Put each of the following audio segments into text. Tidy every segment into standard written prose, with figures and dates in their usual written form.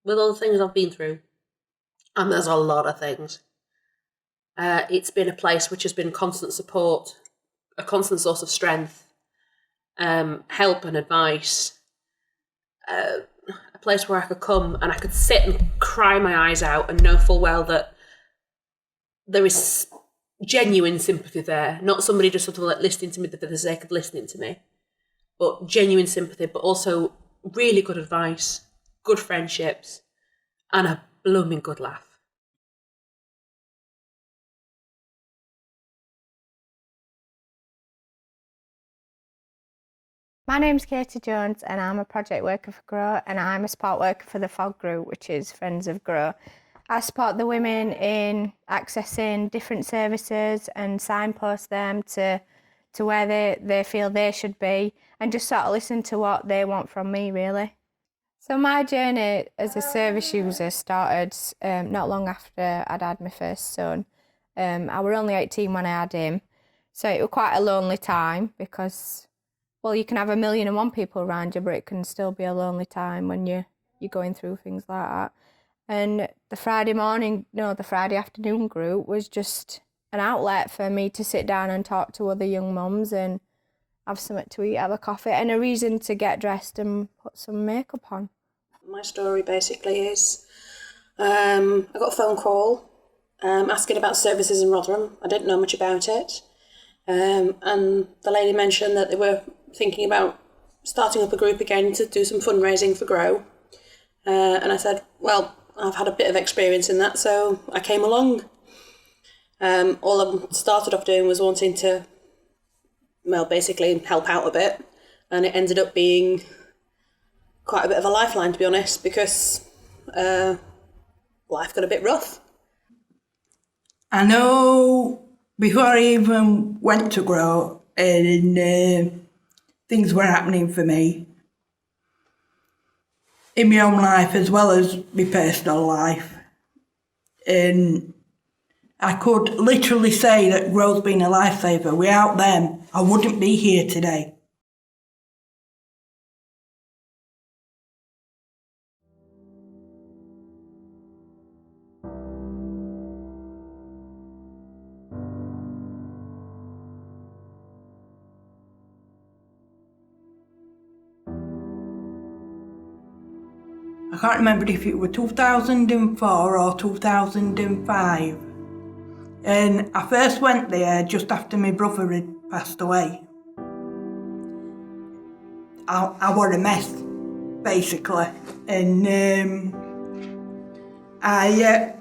with all the things I've been through, and there's a lot of things, it's been a place which has been constant support, a constant source of strength, help and advice, a place where I could come and I could sit and cry my eyes out and know full well that there is genuine sympathy there, not somebody just sort of like listening to me for the sake of listening to me, but genuine sympathy, but also really good advice, good friendships, and a blooming good laugh. My name's Katie Jones and I'm a project worker for GROW, and I'm a support worker for the FOG group, which is Friends of GROW. I support the women in accessing different services and signpost them to where they feel they should be, and just sort of listen to what they want from me, really. So my journey as a service user started not long after I'd had my first son. I were only 18 when I had him, so it was quite a lonely time because, well, you can have 1,000,001 people around you, but it can still be a lonely time when you're going through things like that. And the Friday afternoon group was just an outlet for me to sit down and talk to other young mums and have something to eat, have a coffee, and a reason to get dressed and put some makeup on. My story basically is, I got a phone call asking about services in Rotherham. I didn't know much about it. And the lady mentioned that they were thinking about starting up a group again to do some fundraising for GROW. And I said, well, I've had a bit of experience in that, so I came along. All I started off doing was wanting to, well, basically help out a bit, and it ended up being quite a bit of a lifeline, to be honest, because life got a bit rough. I know before I even went to GROW, and things were happening for me in my own life as well as my personal life. And I could literally say that GROW's been a lifesaver. Without them, I wouldn't be here today. I can't remember if it was 2004 or 2005. And I first went there just after my brother had passed away. I was a mess, basically. And I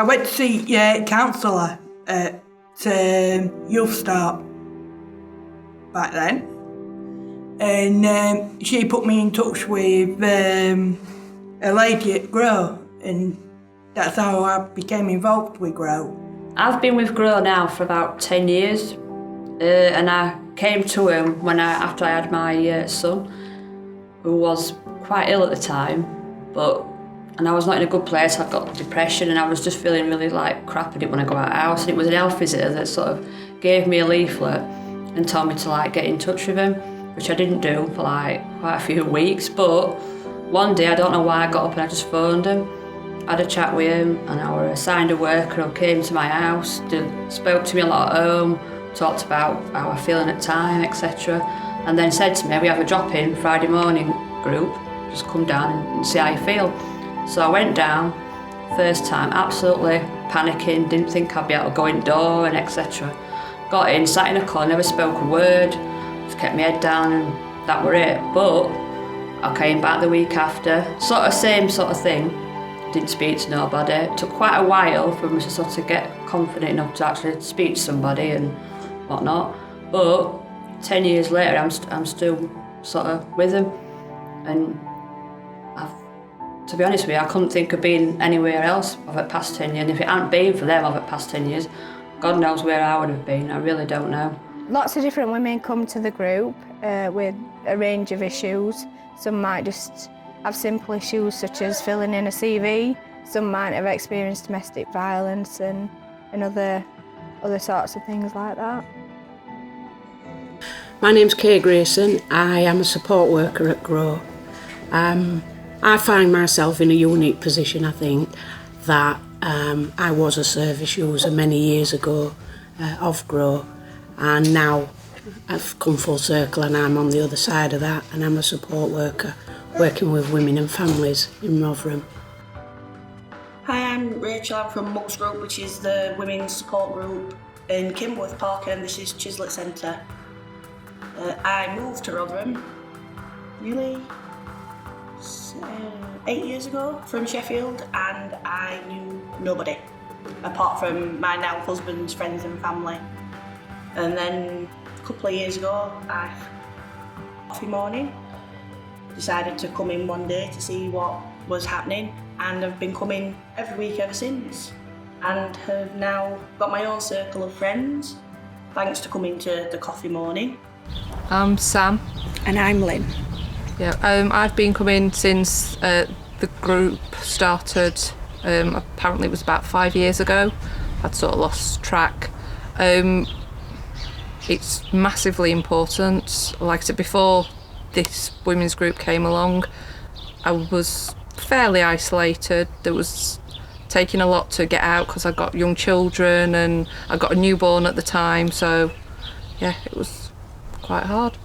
went to see a counsellor at Youth Start back then. And she put me in touch with a lady at GROW, and that's how I became involved with GROW. I've been with GROW now for about 10 years, and I came to him after I had my son, who was quite ill at the time, and I was not in a good place. I'd got depression and I was just feeling really like crap. I didn't want to go out of the house, and it was an health visitor that sort of gave me a leaflet and told me to get in touch with him, which I didn't do for quite a few weeks. But one day, I don't know why, I got up and I just phoned him. I had a chat with him, and I was assigned a worker who came to my house, spoke to me a lot at home, talked about how I was feeling at the time, etc. And then said to me, we have a drop-in Friday morning group, just come down and see how you feel. So I went down, first time, absolutely panicking, didn't think I'd be able to go indoor and etc. Got in, sat in a corner, never spoke a word, just kept my head down, and that were it. But I came back the week after, same sort of thing, didn't speak to nobody. It took quite a while for me to sort of get confident enough to actually speak to somebody and whatnot. But 10 years later, I'm still sort of with him, and to be honest with you, I couldn't think of being anywhere else over the past 10 years. And if it hadn't been for them over the past 10 years, God knows where I would have been. I really don't know. Lots of different women come to the group with a range of issues. Some might just have simple issues such as filling in a CV. Some might have experienced domestic violence and other sorts of things like that. My name's Kay Grayson. I am a support worker at GROW. I find myself in a unique position, I think, that I was a service user many years ago of GROW, and now I've come full circle and I'm on the other side of that, and I'm a support worker working with women and families in Rotherham. Hi, I'm Rachel. I'm from MUGS Group, which is the women's support group in Kimberworth Park, and this is Chislett Centre. I moved to Rotherham nearly 8 years ago from Sheffield, and I knew nobody apart from my now husband's friends and family. And then a couple of years ago, coffee morning, decided to come in one day to see what was happening, and I've been coming every week ever since, and have now got my own circle of friends thanks to coming to the coffee morning. I'm Sam. And I'm Lynn. Yeah, I've been coming since the group started. Apparently it was about 5 years ago. I'd sort of lost track. It's massively important. Like I said, before this women's group came along, I was fairly isolated. There was taking a lot to get out because I got young children and I got a newborn at the time, so yeah, it was quite hard.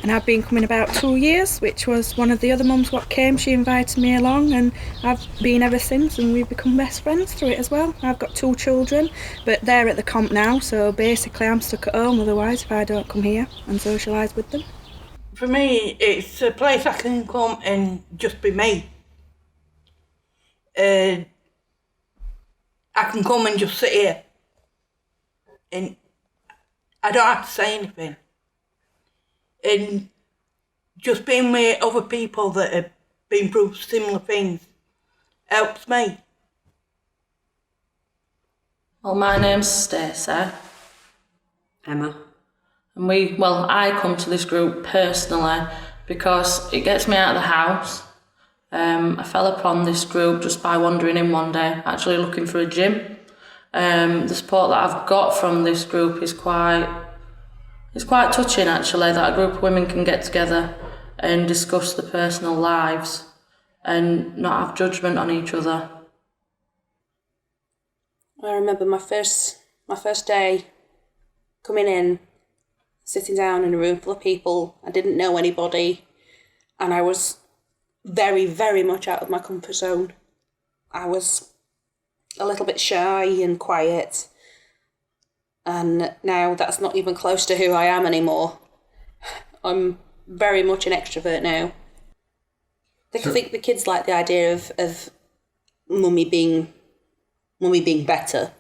And I've been coming about 2 years, which was one of the other mums what came. She invited me along, and I've been ever since, and we've become best friends through it as well. I've got 2 children, but they're at the comp now, so basically I'm stuck at home otherwise if I don't come here and socialise with them. For me, it's a place I can come and just be me. I can come and just sit here, and I don't have to say anything. And just being with other people that have been through similar things helps me. Well, my name's Stacey. Emma. And I come to this group personally because it gets me out of the house. I fell upon this group just by wandering in one day, actually looking for a gym. The support that I've got from this group is it's quite touching, actually, that a group of women can get together and discuss their personal lives and not have judgment on each other. I remember my first day coming in, sitting down in a room full of people. I didn't know anybody, and I was very, very much out of my comfort zone. I was a little bit shy and quiet, and now that's not even close to who I am anymore. I'm very much an extrovert now. I think the kids like the idea of mummy being better.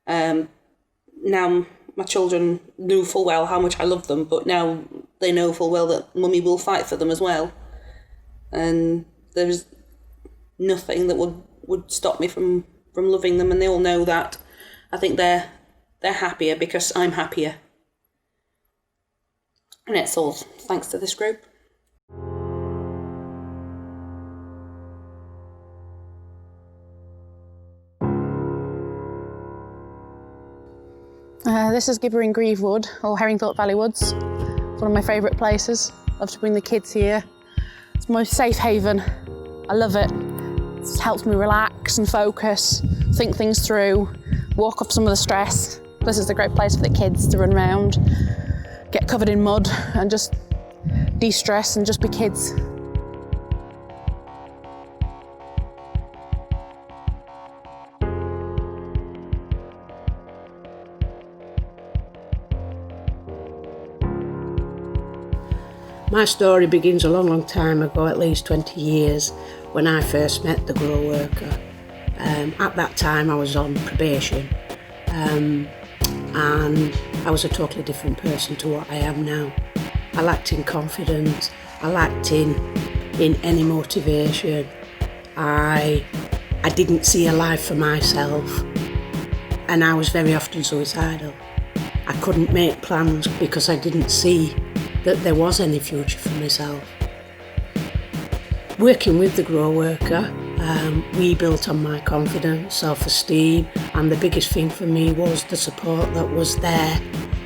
Now my children knew full well how much I love them, but now they know full well that mummy will fight for them as well. And there's nothing that would stop me from loving them, and they all know that. I think they're happier because I'm happier. And it's all thanks to this group. This is Gibber in Grievewood, or Herringthorpe Valley Woods. It's one of my favourite places. I love to bring the kids here. It's my safe haven. I love it. It helps me relax and focus, think things through, walk off some of the stress. This is a great place for the kids to run around, get covered in mud and just de-stress and just be kids. My story begins a long, long time ago, at least 20 years, when I first met the GROW worker. At that time I was on probation, and I was a totally different person to what I am now. I lacked in confidence, I lacked in any motivation. I didn't see a life for myself, and I was very often suicidal. I couldn't make plans because I didn't see that there was any future for myself. Working with the GROW worker, we built on my confidence, self-esteem, and the biggest thing for me was the support that was there.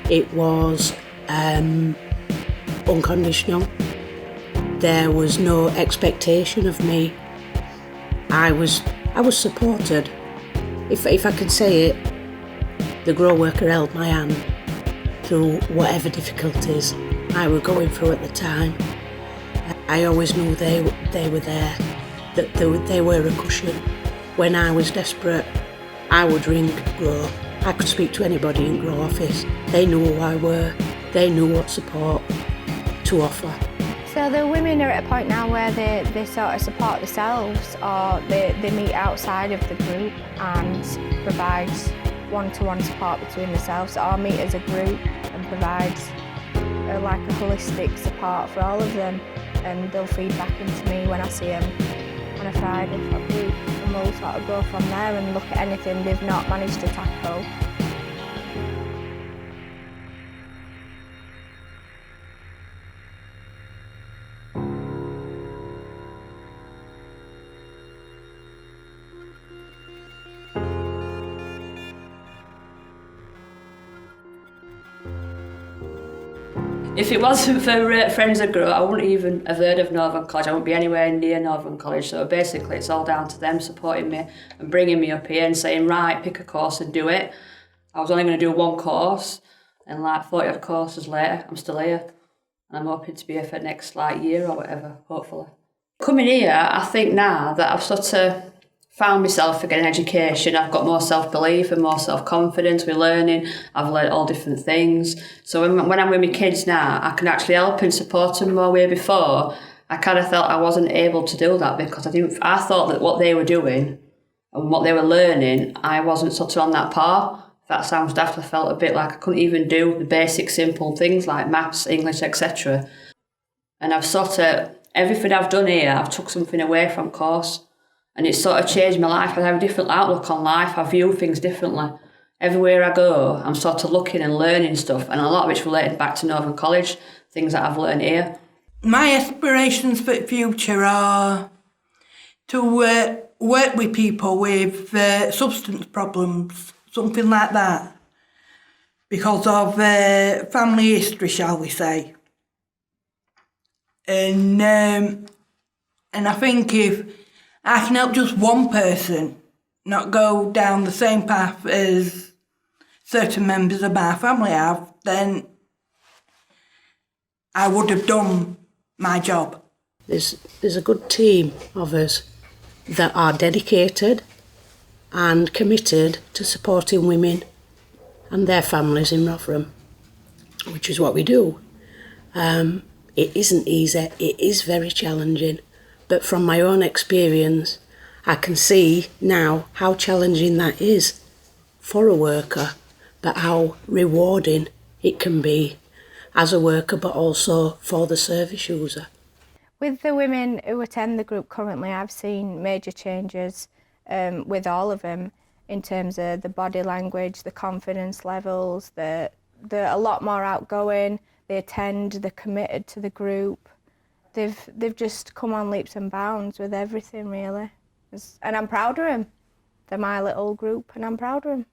It was unconditional. there was no expectation of me. I was supported. If I can say it, the Grow Worker held my hand through whatever difficulties I were going through at the time. I always knew they were there, that they were a cushion. When I was desperate, I would ring Grow. I could speak to anybody in Grow office. They knew who I were. They knew what support to offer. So the women are at a point now where they sort of support themselves, or they meet outside of the group and provide one-to-one support between themselves, or meet as a group and provide like a holistic support for all of them, and they'll feed back into me when I see them on a Friday for a group, and we'll sort of go from there and look at anything they've not managed to tackle. If it wasn't for Friends of Grow, I wouldn't even have heard of Northern College. I wouldn't be anywhere near Northern College. So basically it's all down to them supporting me and bringing me up here and saying, right, pick a course and do it. I was only going to do one course, and like 40 odd courses later, I'm still here. And I'm hoping to be here for the next year or whatever, hopefully. Coming here, I think now that I've sort of found myself again in education, I've got more self-belief and more self-confidence with learning. I've learned all different things. So when I'm with my kids now, I can actually help and support them more. Where before, I kind of felt I wasn't able to do that because I thought that what they were doing and what they were learning, I wasn't sort of on that par. If that sounds daft, I felt a bit like I couldn't even do the basic simple things like maths, English, etc. And I've sort of, everything I've done here, I've took something away from course. And it's sort of changed my life. I have a different outlook on life. I view things differently. Everywhere I go, I'm sort of looking and learning stuff. And a lot of it's related back to Northern College, things that I've learned here. My aspirations for the future are to work with people with substance problems, something like that, because of family history, shall we say. And I think if I can help just one person not go down the same path as certain members of my family have, then I would have done my job. There's a good team of us that are dedicated and committed to supporting women and their families in Rotherham, which is what we do. It isn't easy, it is very challenging. But from my own experience, I can see now how challenging that is for a worker, but how rewarding it can be as a worker, but also for the service user. With the women who attend the group currently, I've seen major changes with all of them in terms of the body language, the confidence levels. They're a lot more outgoing, they attend, they're committed to the group. They've just come on leaps and bounds with everything, really. And I'm proud of them. They're my little group and I'm proud of them.